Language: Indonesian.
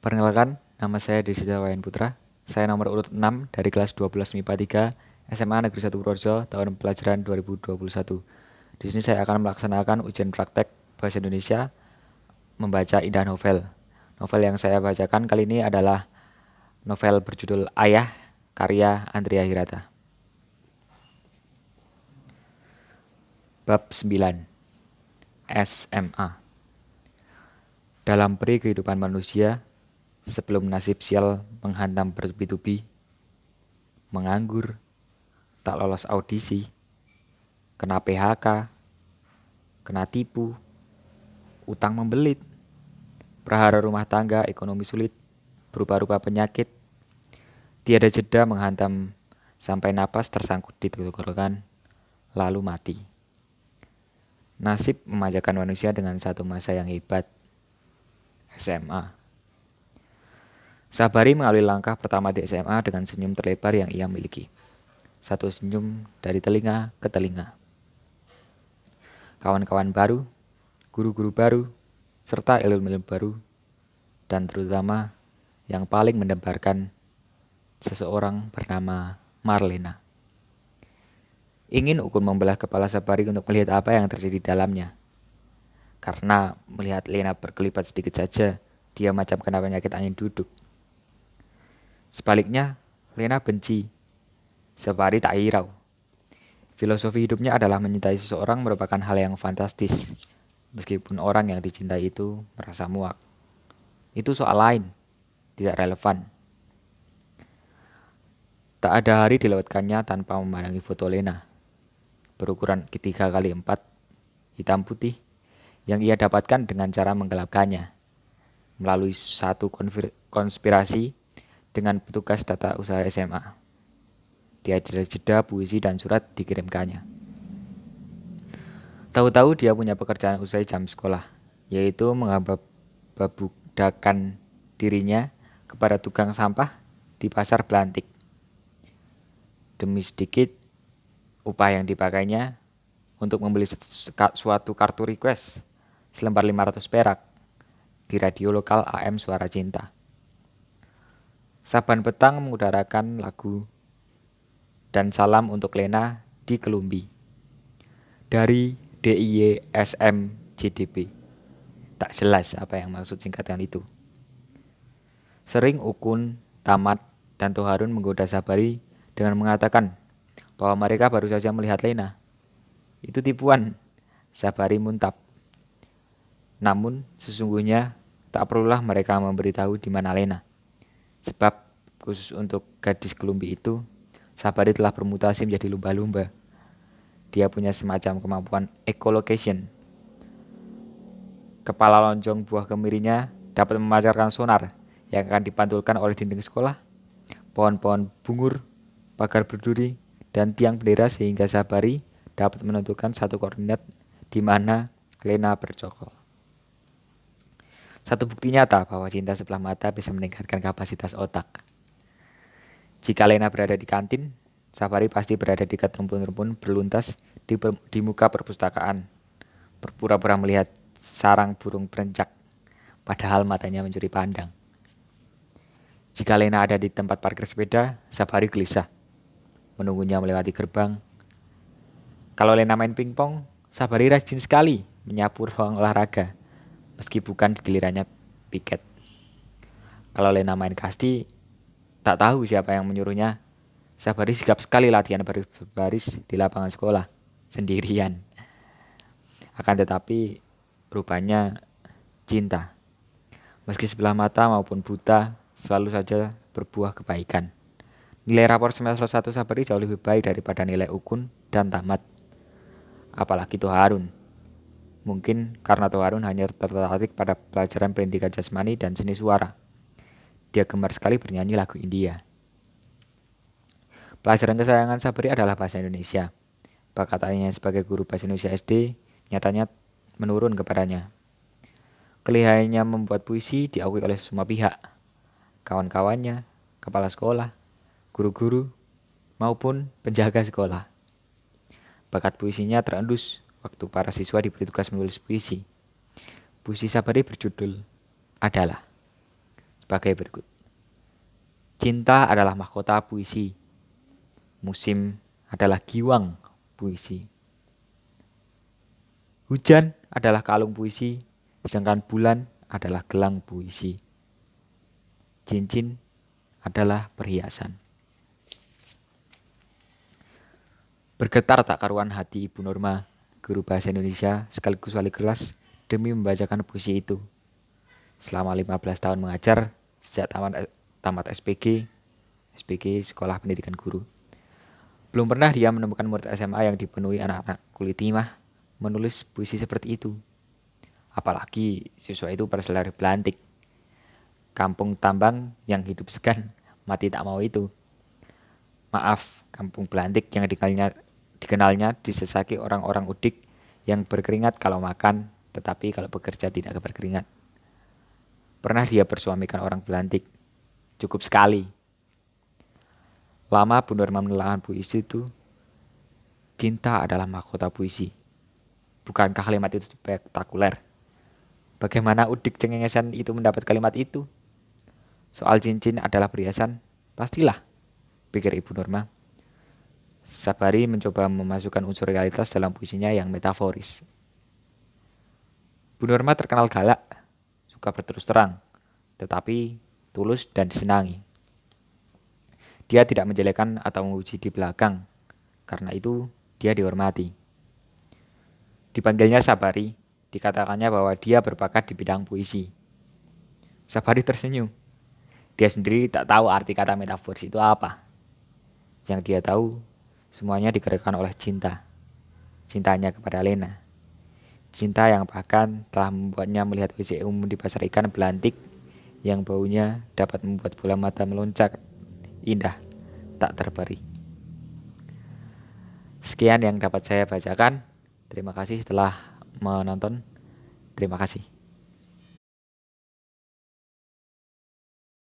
Perkenalkan, nama saya Desita Wayan Putra. Saya nomor urut 6 dari kelas 12 MIPA 3 SMA Negeri 1 Purworejo tahun pelajaran 2021. Di sini saya akan melaksanakan ujian praktek Bahasa Indonesia membaca Indah Novel. Novel yang saya bacakan kali ini adalah novel berjudul Ayah karya Andrea Hirata. Bab 9 SMA. Dalam peri kehidupan manusia, sebelum nasib sial menghantam bertubi-tubi, menganggur, tak lolos audisi, kena PHK, kena tipu, utang membelit, prahara rumah tangga ekonomi sulit, berupa-rupa penyakit, tiada jeda menghantam sampai napas tersangkut di tenggorokan, lalu mati. Nasib memanjakan manusia dengan satu masa yang hebat, SMA. Sabari mengambil langkah pertama di SMA dengan senyum terlebar yang ia miliki. Satu senyum dari telinga ke telinga. Kawan-kawan baru, guru-guru baru, serta ilmu-ilmu baru, dan terutama yang paling mendebarkan seseorang bernama Marlena. Ingin Ukun membelah kepala Sabari untuk melihat apa yang terjadi di dalamnya. Karena melihat Lena berkelipat sedikit saja, dia macam kena penyakit angin duduk. Sebaliknya, Lena benci. Sabari tak hirau. Filosofi hidupnya adalah menyintai seseorang merupakan hal yang fantastis. Meskipun orang yang dicintai itu merasa muak. Itu soal lain, tidak relevan. Tak ada hari dilewatkannya tanpa memandangi foto Lena. Berukuran 3x4, hitam putih, yang ia dapatkan dengan cara menggelapkannya. Melalui satu konspirasi dengan petugas tata usaha SMA. Tiada jeda puisi dan surat dikirimkannya. Tahu-tahu dia punya pekerjaan usai jam sekolah, yaitu mengabak-babudakan dirinya kepada tukang sampah di pasar Belantik. Demi sedikit, upah yang dipakainya untuk membeli suatu kartu request selembar 500 perak di radio lokal AM Suara Cinta. Saban petang mengudarakan lagu dan salam untuk Lena di Kelumbi. Dari DIY JDP. Tak jelas apa yang maksud singkatan itu. Sering Ukun, Tamat, dan Toharun menggoda Sabari dengan mengatakan bahwa mereka baru saja melihat Lena. Itu tipuan, Sabari muntap. Namun sesungguhnya tak perlulah mereka memberitahu di mana Lena. Sebab khusus untuk gadis Kelumbi itu, Sabari telah bermutasi menjadi lumba-lumba. Dia punya semacam kemampuan echolocation. Kepala lonjong buah kemirinya dapat memancarkan sonar yang akan dipantulkan oleh dinding sekolah, pohon-pohon bungur, pagar berduri, dan tiang bendera sehingga Sabari dapat menentukan satu koordinat di mana Lena bercokol. Satu bukti nyata bahwa cinta sebelah mata bisa meningkatkan kapasitas otak. Jika Lena berada di kantin, Sabari pasti berada di dekat rumpun-rumpun berluntas di muka perpustakaan, berpura-pura melihat sarang burung berencak, padahal matanya mencuri pandang. Jika Lena ada di tempat parkir sepeda, Sabari gelisah, menunggunya melewati gerbang. Kalau Lena main pingpong, Sabari rajin sekali menyapu ruang olahraga, meski bukan gilirannya piket. Kalau Lena main kasti, tak tahu siapa yang menyuruhnya. Sabari sigap sekali latihan baris di lapangan sekolah, sendirian. Akan tetapi, rupanya cinta, meski sebelah mata maupun buta, selalu saja berbuah kebaikan. Nilai rapor semester 1 Sabari jauh lebih baik daripada nilai Ukun dan Tamat. Apalagi Toharun. Mungkin karena Toharun hanya tertarik pada pelajaran pendidikan jasmani dan seni suara. Dia gemar sekali bernyanyi lagu India. Pelajaran kesayangan Sabari adalah bahasa Indonesia. Bakat ayahnya sebagai guru bahasa Indonesia SD nyatanya menurun kepadanya. Kelihayannya membuat puisi diakui oleh semua pihak. Kawan-kawannya, kepala sekolah, guru-guru, maupun penjaga sekolah. Bakat puisinya terendus waktu para siswa diberi tugas menulis puisi. Puisi Sabari berjudul Adalah. sebagai berikut. Cinta adalah mahkota puisi. Musim adalah giwang puisi. Hujan adalah kalung puisi, sedangkan bulan adalah gelang puisi. Cincin adalah perhiasan. Bergetar tak karuan hati Ibu Norma, guru bahasa Indonesia sekaligus wali kelas, demi membacakan puisi itu. Selama 15 tahun mengajar, sejak tamat SPG Sekolah Pendidikan Guru. Belum pernah dia menemukan murid SMA yang dipenuhi anak-anak kulit timah menulis puisi seperti itu. Apalagi siswa itu berselera belantik. Kampung tambang yang hidup segan, mati tak mau itu. Maaf, kampung belantik yang dikenalnya disesaki orang-orang udik yang berkeringat kalau makan, tetapi kalau bekerja tidak berkeringat. Pernah dia bersuamikan orang belantik. Cukup sekali. Lama Bu Norma menelaah puisi itu. Cinta adalah mahkota puisi. Bukankah kalimat itu spektakuler? Bagaimana udik cengengesan itu mendapat kalimat itu? Soal cincin adalah perhiasan, pastilah, pikir Ibu Norma. Sabari mencoba memasukkan unsur realitas dalam puisinya yang metaforis. Bu Norma terkenal galak, suka berterus terang, tetapi tulus dan disenangi. Dia tidak menjelekkan atau menguji di belakang, karena itu dia dihormati. Dipanggilnya Sabari, dikatakannya bahwa dia berbakat di bidang puisi. Sabari tersenyum. Dia sendiri tak tahu arti kata metaforis itu apa. Yang dia tahu, semuanya digerakkan oleh cinta. Cintanya kepada Lena. Cinta yang bahkan telah membuatnya melihat WC umum di pasar ikan belantik yang baunya dapat membuat bola mata meloncat. Indah, tak terperi. Sekian yang dapat saya bacakan. Terima kasih telah menonton. Terima kasih.